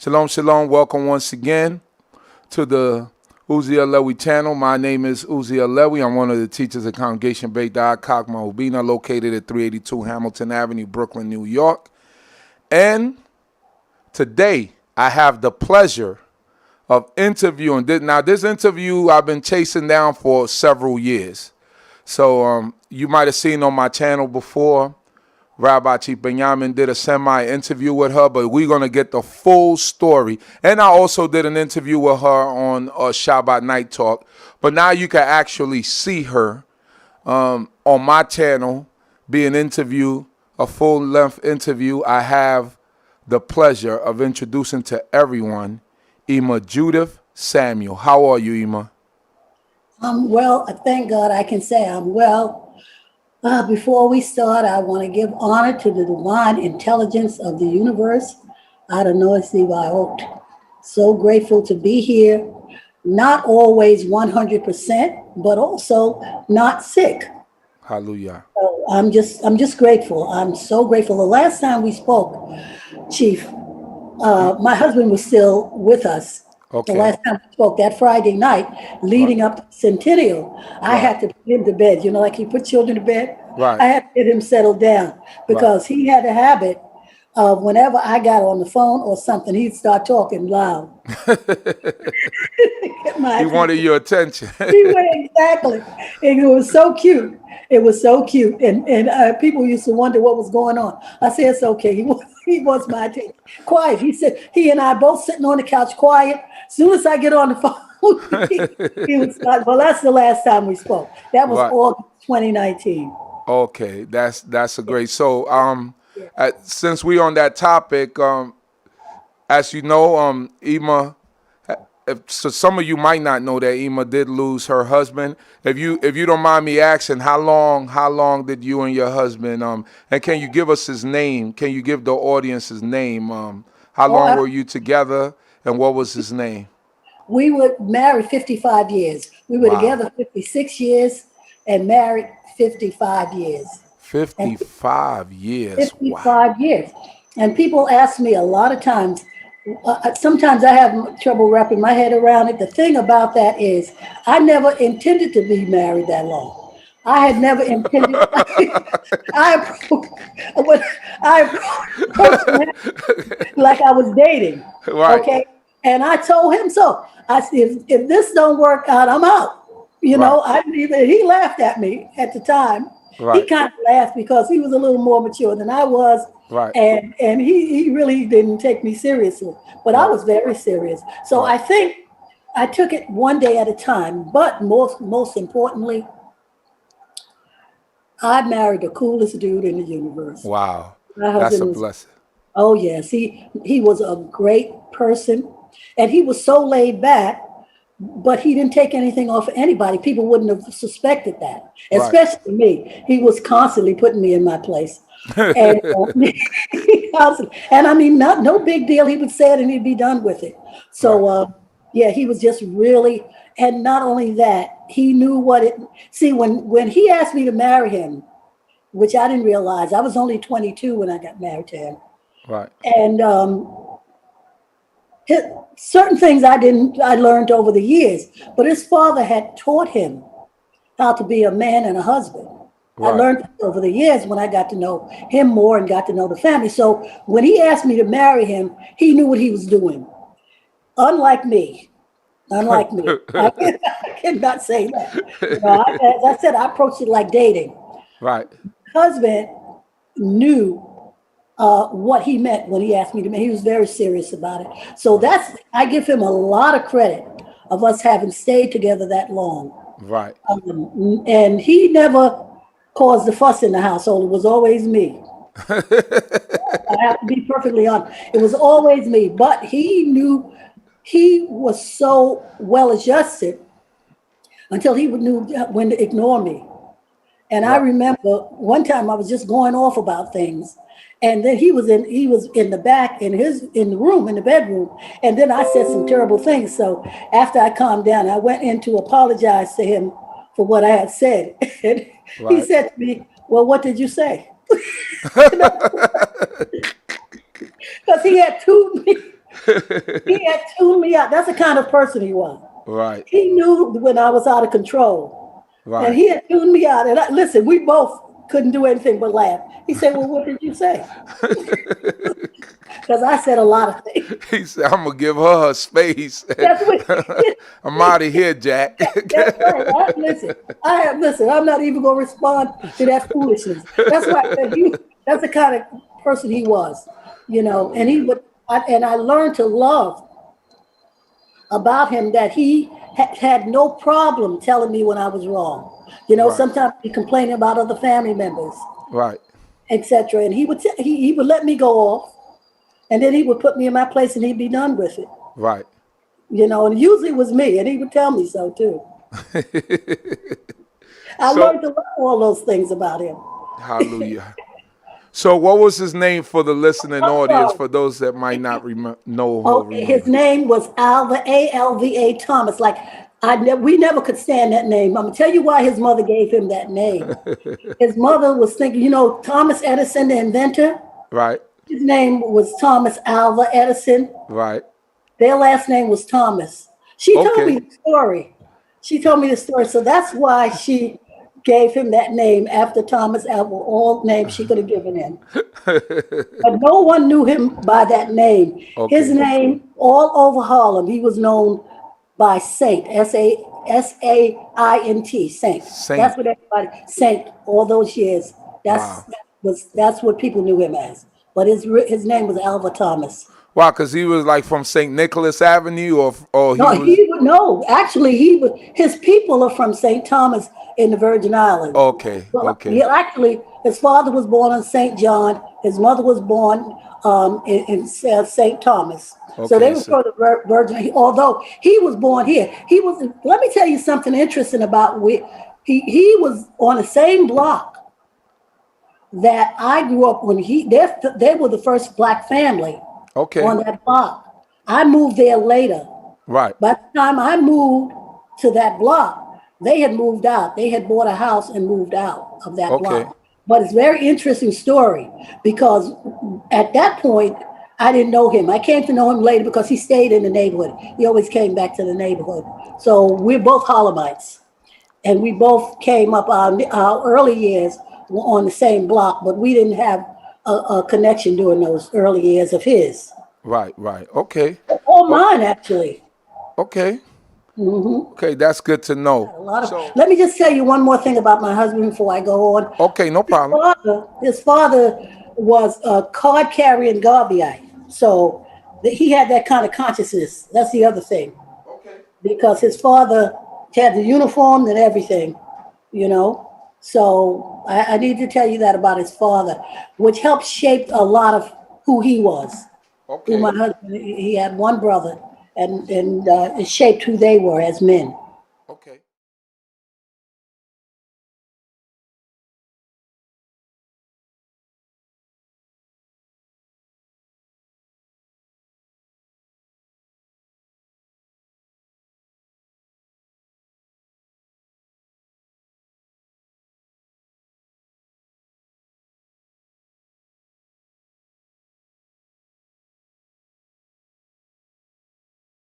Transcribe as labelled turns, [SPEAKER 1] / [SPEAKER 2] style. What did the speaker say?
[SPEAKER 1] Shalom, shalom. Welcome once again to the Uzi Alewi channel. My name is Uzi Alewi. I'm one of the teachers at Congregation Beit Chokmah Ubina, located at 382 Hamilton Avenue, Brooklyn, New York. And today I have the pleasure of interviewing. Now, this interview I've been chasing down for several years. So you might have seen on my channel before, Rabbi Chief Benjamin did a semi-interview with her, but we're going to get the full story. And I also did an interview with her on Shabbat Night Talk. But now you can actually see her on my channel being interviewed, a full-length interview. I have the pleasure of introducing to everyone Emah Yehudit Samuel. How are you, Emah?
[SPEAKER 2] I'm well. Thank God I can say I'm well. Before we start, I want to give honor to the divine intelligence of the universe. So grateful to be here. Not always 100%, but also not sick.
[SPEAKER 1] Hallelujah.
[SPEAKER 2] So I'm just grateful. I'm so grateful. The last time we spoke, Chief, my husband was still with us.
[SPEAKER 1] Okay.
[SPEAKER 2] The last time we spoke, that Friday night, leading up to Centennial, I had to put him to bed. You know, like he put children to bed?
[SPEAKER 1] Right.
[SPEAKER 2] I had to get him settled down because he had a habit of whenever I got on the phone or something, he'd start talking loud.
[SPEAKER 1] He wanted your attention.
[SPEAKER 2] Exactly. And it was so cute. It was so cute. And people used to wonder what was going on. I said, it's okay. He wants my attention. Quiet. He said, he and I both sitting on the couch quiet. As soon as I get on the phone, he would start. Well, that's the last time we spoke. That was August 2019.
[SPEAKER 1] Okay. That's a great. So since we on that topic, as you know, Emah, so some of you might not know that Emah did lose her husband. If you don't mind me asking, how long did you and your husband and can you give us his name? Can you give the audience his name? How long were you together and what was his name?
[SPEAKER 2] We were married 55 years. We were together 56 years and married 55 years.
[SPEAKER 1] 55 years.
[SPEAKER 2] 55 years. And people ask me a lot of times, sometimes I have trouble wrapping my head around it. The thing about that is I never intended to be married that long. I had never intended. I approached him like I was dating.
[SPEAKER 1] Right.
[SPEAKER 2] Okay. And I told him so. I said, if this don't work out, I'm out. You know, I didn't even, he laughed at me at the time. He kind of laughed because he was a little more mature than I was.
[SPEAKER 1] Right.
[SPEAKER 2] And he really didn't take me seriously, but I was very serious. So I think I took it one day at a time, but most importantly, I married the coolest dude in the universe.
[SPEAKER 1] Wow. That's a blessing.
[SPEAKER 2] Oh yes, he was a great person and he was so laid back, but he didn't take anything off of anybody. People wouldn't have suspected that, especially me. He was constantly putting me in my place. And, and I mean, no big deal. He would say it and he'd be done with it. So, yeah, he was just really, and not only that, he knew what it, see, when he asked me to marry him, which I didn't realize, I was only 22 when I got married to him.
[SPEAKER 1] Right.
[SPEAKER 2] And certain things I learned over the years, but his father had taught him how to be a man and a husband. I learned over the years when I got to know him more and got to know the family. So when he asked me to marry him, he knew what he was doing. Unlike me. I cannot say that. You know, as I said, I approached it like dating.
[SPEAKER 1] Right.
[SPEAKER 2] Husband knew what he meant when he asked me to marry. He was very serious about it. So I give him a lot of credit of us having stayed together that long.
[SPEAKER 1] Right.
[SPEAKER 2] And he never caused the fuss in the household. It was always me. I have to be perfectly honest. It was always me. But he knew he was so well adjusted until he knew when to ignore me. And I remember one time I was just going off about things. And then he was in the back in the room, in the bedroom. And then I said some terrible things. So after I calmed down, I went in to apologize to him for what I had said. And he said to me, well, what did you say? Because he had He had tuned me out. That's the kind of person he was.
[SPEAKER 1] Right.
[SPEAKER 2] He knew when I was out of control. And
[SPEAKER 1] Right.
[SPEAKER 2] he had tuned me out. And listen, we both couldn't do anything but laugh. He said, well, what did you say? Because I said a lot of things.
[SPEAKER 1] He said, "I'm gonna give her space.
[SPEAKER 2] That's what
[SPEAKER 1] I'm out of here, Jack."
[SPEAKER 2] that's right. Listen, I'm not even gonna respond to that foolishness. That's why I said that's the kind of person he was, and he would and I learned to love about him that he had no problem telling me when I was wrong.
[SPEAKER 1] Right.
[SPEAKER 2] Sometimes he complaining about other family members,
[SPEAKER 1] Right.
[SPEAKER 2] etc. And he would let me go off, and then he would put me in my place, and he'd be done with it.
[SPEAKER 1] Right.
[SPEAKER 2] And usually it was me, and he would tell me so too. I learned to love all those things about him.
[SPEAKER 1] Hallelujah. So, what was his name for the listening audience,
[SPEAKER 2] Oh,
[SPEAKER 1] for those that might not know or
[SPEAKER 2] okay, his
[SPEAKER 1] remember?
[SPEAKER 2] name was Alva, Alva Thomas. Like we never could stand that name. I'm gonna tell you why his mother gave him that name. His mother was thinking, Thomas Edison, the inventor.
[SPEAKER 1] Right.
[SPEAKER 2] His name was Thomas Alva Edison.
[SPEAKER 1] Right.
[SPEAKER 2] Their last name was Thomas. She told me
[SPEAKER 1] Okay.
[SPEAKER 2] the story. So that's why she gave him that name after Thomas Alva, all names she could have given him. But no one knew him by that name. His
[SPEAKER 1] Okay.
[SPEAKER 2] name, all over Harlem, he was known by Saint, Saint, Saint.
[SPEAKER 1] Saint.
[SPEAKER 2] That's what everybody, Saint, all those years.
[SPEAKER 1] Wow.
[SPEAKER 2] That's what people knew him as. But his name was Alva Thomas.
[SPEAKER 1] Wow, because he was like from St. Nicholas Avenue, or he
[SPEAKER 2] No,
[SPEAKER 1] was.
[SPEAKER 2] he would no. Actually, his people are from St. Thomas in the Virgin Islands.
[SPEAKER 1] Okay.
[SPEAKER 2] Well,
[SPEAKER 1] Okay.
[SPEAKER 2] actually, his father was born in St. John. His mother was born in St. Thomas. So they
[SPEAKER 1] Okay.
[SPEAKER 2] were
[SPEAKER 1] So,
[SPEAKER 2] from the Virgin. Although he was born here, he was. Let me tell you something interesting about he was on the same block that I grew up when they were the first black family
[SPEAKER 1] okay.
[SPEAKER 2] on that block. I moved there later.
[SPEAKER 1] Right.
[SPEAKER 2] By the time I moved to that block, they had moved out. They had bought a house and moved out of that
[SPEAKER 1] Okay.
[SPEAKER 2] block. But it's a very interesting story because at that point, I didn't know him. I came to know him later because he stayed in the neighborhood. He always came back to the neighborhood. So we're both Harlemites. And we both came up our early years on the same block, but we didn't have a connection during those early years of his.
[SPEAKER 1] Right. Right. Okay.
[SPEAKER 2] Or
[SPEAKER 1] Oh,
[SPEAKER 2] mine, actually.
[SPEAKER 1] okay. Okay. That's good to know.
[SPEAKER 2] A lot of.
[SPEAKER 1] So,
[SPEAKER 2] Let me just tell you one more thing about my husband before I go on.
[SPEAKER 1] okay, no problem.
[SPEAKER 2] His father was a card carrying Garveyite, so he had that kind of consciousness. That's the other thing,
[SPEAKER 1] Okay.
[SPEAKER 2] because his father had the uniform and everything, you know. So I need to tell you that about his father, which helped shape a lot of who he was. Who
[SPEAKER 1] Okay.
[SPEAKER 2] my husband, he had one brother, and it shaped who they were as men.
[SPEAKER 1] Okay.